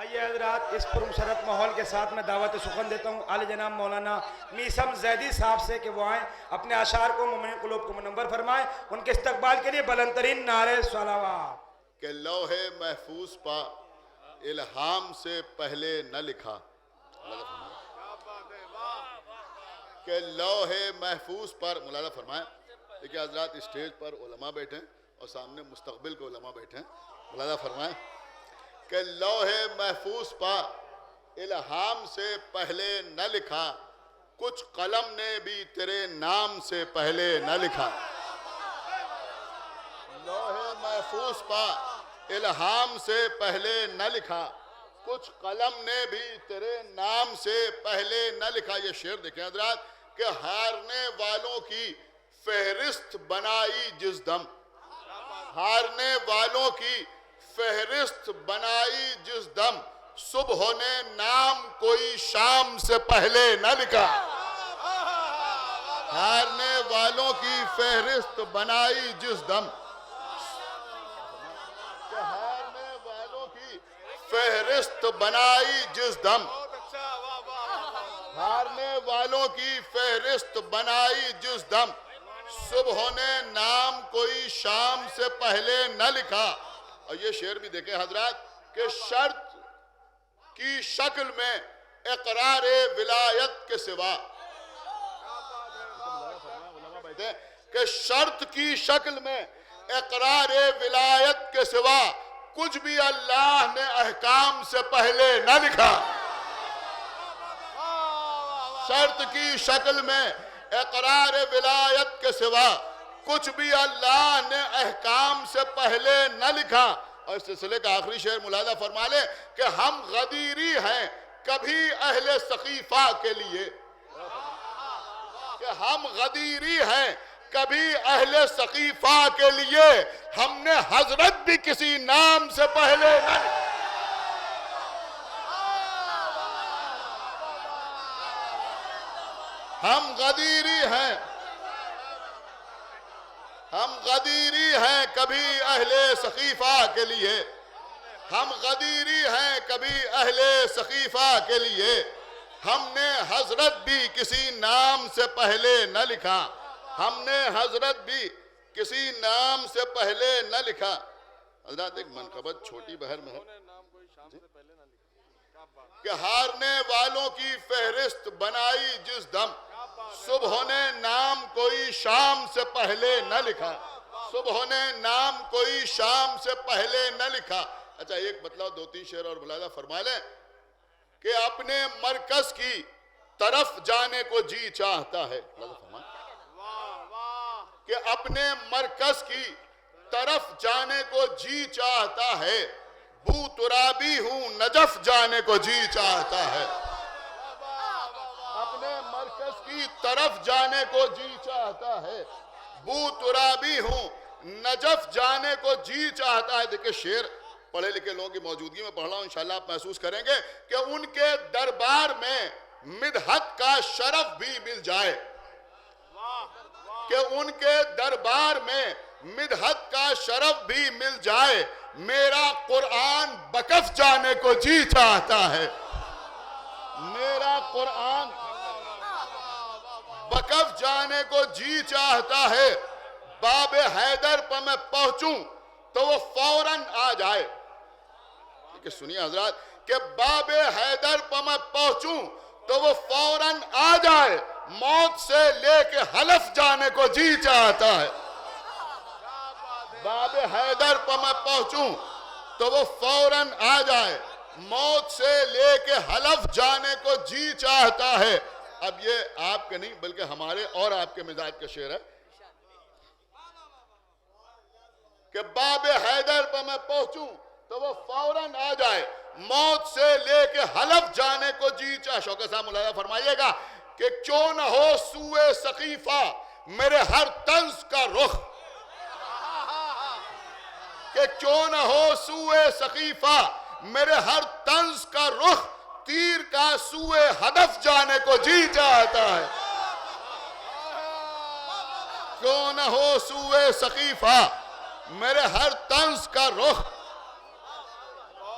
آئیے حضرات اس پرمشرف ماحول کے ساتھ میں دعوت سخن دیتا ہوں عالی جناب مولانا میثم زیدی صاحب سے کہ وہ آئیں اپنے اشعار کو مومن قلوب کو منور فرمائیں. ان کے استقبال کے لیے بلند ترین نعرے صلوات. کہ لوح محفوظ پا الہام سے پہلے نہ لکھا. کہ لوح محفوظ پر ملاحظہ فرمائیں. دیکھیں حضرات اسٹیج پر علماء بیٹھے ہیں اور سامنے مستقبل کے علماء بیٹھے ہیں. ملاحظہ فرمائیں کہ لوح محفوظ پا الہام سے پہلے نہ لکھا, کچھ قلم نے بھی تیرے نام سے پہلے نہ لکھا. لوح محفوظ پا الہام سے پہلے نہ لکھا, کچھ قلم نے بھی تیرے نام سے پہلے نہ لکھا. یہ شعر دیکھیں حضرات کہ ہارنے والوں کی فہرست بنائی جس دم, ہارنے والوں کی فہرست بنائی جس دم, صبح نے نام کوئی شام سے پہلے نہ لکھا. ہارنے والوں کی فہرست بنائی جس دم, ہارنے والوں کی فہرست بنائی جس دم, ہارنے والوں کی فہرست بنائی جس دم, صبح نے نام کوئی شام سے پہلے نہ لکھا. اور یہ شعر بھی دیکھیں حضرات کہ شرط کی شکل میں اقرار ولایت کے سوا, کہ شرط کی شکل میں اقرار ولایت کے سوا کچھ بھی اللہ نے احکام سے پہلے نہ لکھا. شرط کی شکل میں اقرار ولایت کے سوا کچھ بھی اللہ نے احکام سے پہلے نہ لکھا. اور اس سلسلے کا آخری شعر ملاحظہ فرما لیں کہ ہم غدیری ہیں کبھی اہل سقیفہ کے لیے, کہ ہم غدیری ہیں کبھی اہل سقیفہ کے لیے, ہم نے حضرت بھی کسی نام سے پہلے نہ لکھا. ہم غدیری ہیں, ہم غدیری ہیں کبھی اہل سقیفہ کے لیے, ہم غدیری ہیں کبھی اہل سقیفہ کے لیے, ہم نے حضرت بھی کسی نام سے پہلے نہ لکھا. ہم نے حضرت بھی کسی نام سے پہلے نہ لکھا. حضرات ایک منقبت چھوٹی بہر میں ہے کہ ہارنے والوں کی فہرست بنائی جس دم, صبح نے نام کوئی شام سے پہلے نہ لکھا. صبح نے نام کوئی شام سے پہلے نہ لکھا. اچھا ایک بتلاؤ دو تین شعر اور ملاحظہ فرما لیں کہ اپنے مرکز کی طرف جانے کو جی چاہتا ہے. کہ اپنے مرکز کی طرف جانے کو جی چاہتا ہے, بو ترابی ہوں نجف جانے کو جی چاہتا ہے. اپنے مرکز کی طرف جانے کو جی چاہتا ہے, بو ترابی ہوں نجف جانے کو جی چاہتا ہے. دیکھیں شعر پڑھے لکھے لوگوں کی موجودگی میں پڑھ رہا ہوں, انشاءاللہ آپ محسوس کریں گے کہ ان کے دربار میں مدحت کا شرف بھی مل جائے, کہ ان کے دربار میں مدحت کا شرف بھی مل جائے. میرا قرآن بکف جانے کو جی چاہتا ہے, میرا قرآن بکف جانے کو جی چاہتا ہے. باب حیدر پر میں پہنچوں تو وہ فوراً آ جائے. کہ سنیے حضرات کہ باب حیدر پر میں پہنچوں تو وہ فوراً آ جائے, موت سے لے کے حلف جانے کو جی چاہتا ہے. باب حیدر پر میں پہنچوں تو وہ فوراً آ جائے, موت سے لے کے حلف جانے کو جی چاہتا ہے. اب یہ آپ کے نہیں بلکہ ہمارے اور آپ کے مزاج کا شعر ہے کہ باب حیدر پر میں پہنچوں تو وہ فوراً آ جائے, موت سے لے کے حلف جانے کو جی چاہے. شوکت صاحب ملاحظہ فرمائیے گا کہ کیوں نہ ہو سوئے سقیفہ میرے ہر طنز کا رخ, کہ کیوں نہ ہو سوئے سقیفہ میرے ہر طنز کا رخ, تیر کا سوئے ہدف جانے کو جی چاہتا ہے. کیوں نہ ہو سوئے سقیفہ میرے ہر طنز کا رخ,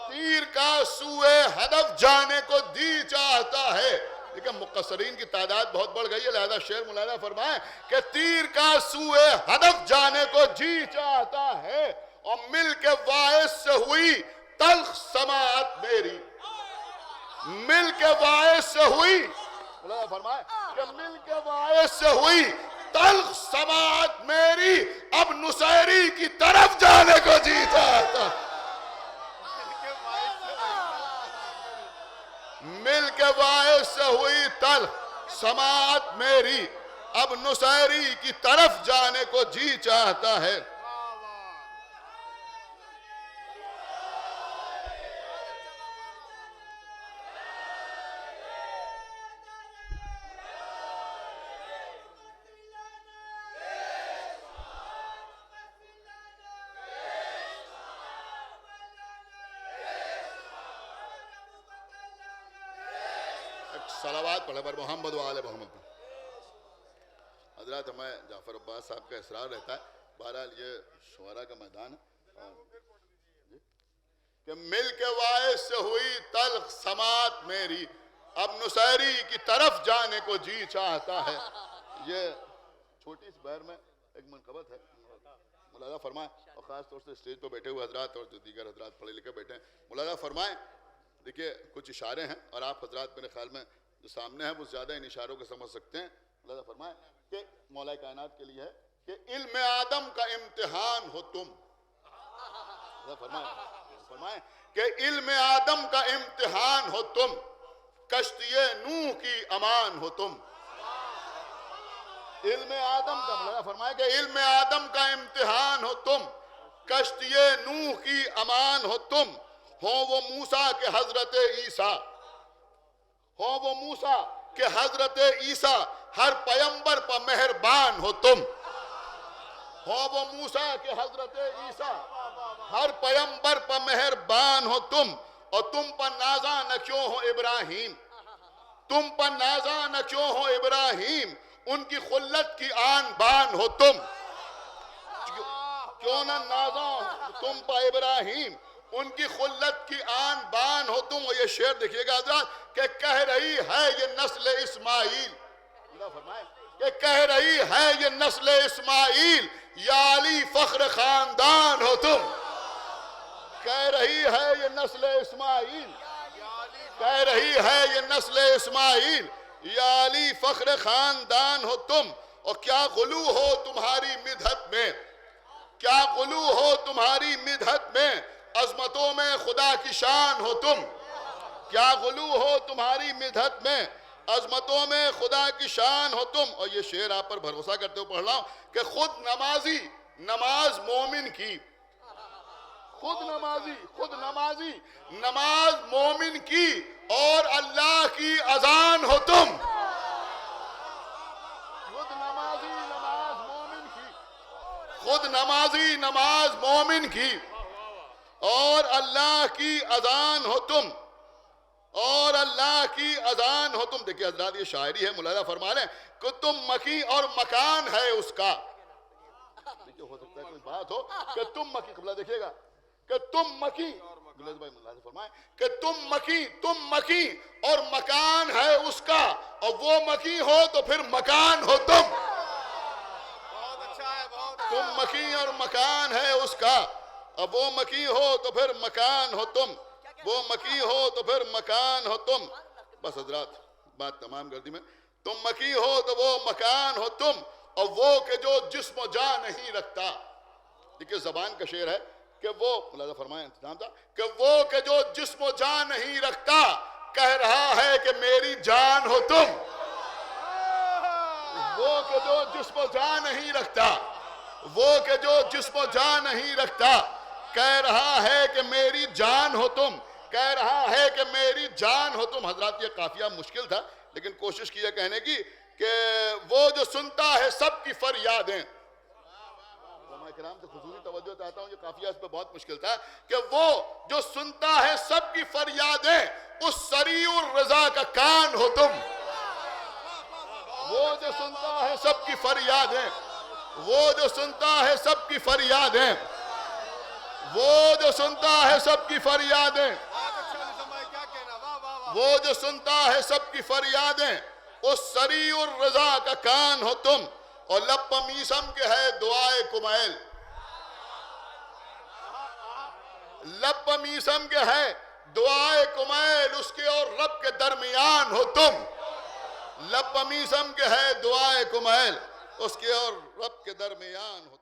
تیر کا سوئے ہدف جانے کو جی چاہتا ہے. لیکن مقصرین کی تعداد بہت بڑھ گئی ہے، لہذا شعر ملاحظہ فرمائیں کہ تیر کا سوئے ہدف جانے کو جی چاہتا ہے، اور مل کے باعث سے ہوئی تلخ سماعت میری. مل کے باعث سے ہوئی، ملاحظہ فرمائیں کہ مل کے باعث سے ہوئی تلخ سماعت میری، اب نصیری کی طرف جانے کو جی چاہتا. مل کے باعث سے ہوئی تلخ سماعت میری، اب نصیری کی طرف جانے کو جی چاہتا ہے. صلوات پڑھے پر محمد و آل محمد. حضرات ہمیں جعفر عباس صاحب کا اصرار رہتا ہے، بہرحال یہ شعراء کا میدان ہے کہ مل کے باعث سے ہوئی تلخ سماعت میری، اب نصیری کی طرف جانے کو جی چاہتا ہے. یہ چھوٹی اس بہر میں ایک منقبت ہے، ملاحظہ فرمائیں، اور خاص طور سے اسٹیج پہ بیٹھے ہوئے حضرات اور جو دیگر حضرات پڑھے لکھے بیٹھے ہیں ملاحظہ فرمائیں. دیکھیے کچھ اشارے ہیں اور آپ حضرات میرے خیال میں جو سامنے ہیں وہ زیادہ ان اشاروں کو سمجھ سکتے ہیں. ملاحظہ فرمائیں کہ مولا کائنات کے لیے ہے کہ علم آدم کا امتحان ہو تم. فرمائیں کہ علم آدم کا امتحان ہو تم، کشتی نوح کی امان ہو تم. علم آدم کا، ملاحظہ فرمائیں کہ علم آدم کا امتحان ہو تم، کشتی نوح کی امان ہو تم. ہو وہ موسیٰ کے حضرت عیسیٰ، ہو وہ موسیٰ کہ حضرت عیسیٰ، ہر پیمبر پر مہربان ہو تم. ہو وہ موسیٰ کہ حضرت عیسیٰ، ہر پیمبر پر مہربان ہو تم. اور تم پر نازاں نہ کیوں ہو ابراہیم، تم پر نازاں نہ کیوں ہو ابراہیم، ان کی خلت کی آن بان ہو تم. کیوں نہ نازاں تم پر ابراہیم، ان کی خلت کی آن بان ہو تم. اور یہ شعر دیکھیے گا حضرات کہ کہہ رہی ہے یہ نسل اسماعیل، کہ کہہ رہی ہے یہ نسل اسماعیل، یا علی فخر خاندان ہو تم. کہہ رہی ہے یہ نسل اسماعیل، کہہ رہی ہے یہ نسل اسماعیل، یا علی فخر خاندان ہو تم. اور کیا غلو ہو تمہاری مدحت میں، کیا غلو ہو تمہاری مدحت میں، عظمتوں میں خدا کی شان ہو تم. کیا غلو ہو تمہاری مدحت میں، عظمتوں میں خدا کی شان ہو تم. اور یہ شعر آپ پر بھروسہ کرتے ہوئے پڑھ رہا ہوں کہ خود نمازی نماز مومن کی، خود نمازی نماز مومن کی، اور اللہ کی اذان ہو تم. خود نمازی نماز مومن کی، خود نمازی نماز مومن کی، اور اللہ کی اذان ہو تم، اور اللہ کی اذان ہو تم. دیکھیں حضرات یہ شاعری ہے، ملاحظہ فرما رہے ہیں کہ تم مکی اور مکان ہے اس کا. دیکھیں ہو سکتا ہے کوئی بات ہو کہ تم مکی، قبلہ دیکھیے گا کہ تم مکی، گلیز بھائی ملاحظہ فرمائیں کہ تم مکی اور مکان ہے اس کا، اور وہ مکی ہو تو پھر مکان ہو تم. تم مکی اور مکان ہے اس کا، اب وہ مکی ہو تو پھر مکان ہو تم، وہ مکی ہو تو پھر مکان ہو تم. بس حضرات بات تمام کر دی میں. تم مکی ہو تو وہ مکان ہو تم، اور وہ کہ جو جسم و جان نہیں رکھتا. دیکھیں زبان کا شعر ہے کہ وہ، ملاحظہ فرمائیں انتظام تھا کہ وہ کہ جو جسم و جان نہیں رکھتا، کہہ رہا ہے کہ میری جان ہو تم. وہ کہ جو جسم و جان نہیں رکھتا، وہ کہ جو جسم و جان نہیں رکھتا، کہہ رہا ہے کہ میری جان ہو تم، کہہ رہا ہے کہ میری جان ہو تم. حضرات یہ قافیہ مشکل تھا لیکن کوشش کی ہے کہنے کی کہ وہ جو سنتا ہے سب کی فریادیں. علماء کرام سے خصوصی توجہ چاہتا ہوں، یہ قافیہ اس پہ بہت مشکل تھا کہ وہ جو سنتا ہے سب کی فریادیں، اس سریع الرضا کا کان ہو تم. وہ جو سنتا ہے سب کی فریادیں، وہ جو سنتا ہے سب کی فریادیں، وہ جو سنتا ہے سب کی فریادیں. وہ جو سنتا ہے سب کی فریادیں، اس سریع الرضا کا کان ہو تم، اور لب میسم کے ہے دعائے کمیل، لب میسم کے ہے دعائے کمیل، اس کے اور رب کے درمیان ہو تم، لب میسم کے ہے دعائے کمیل، اس کے اور رب کے درمیان ہو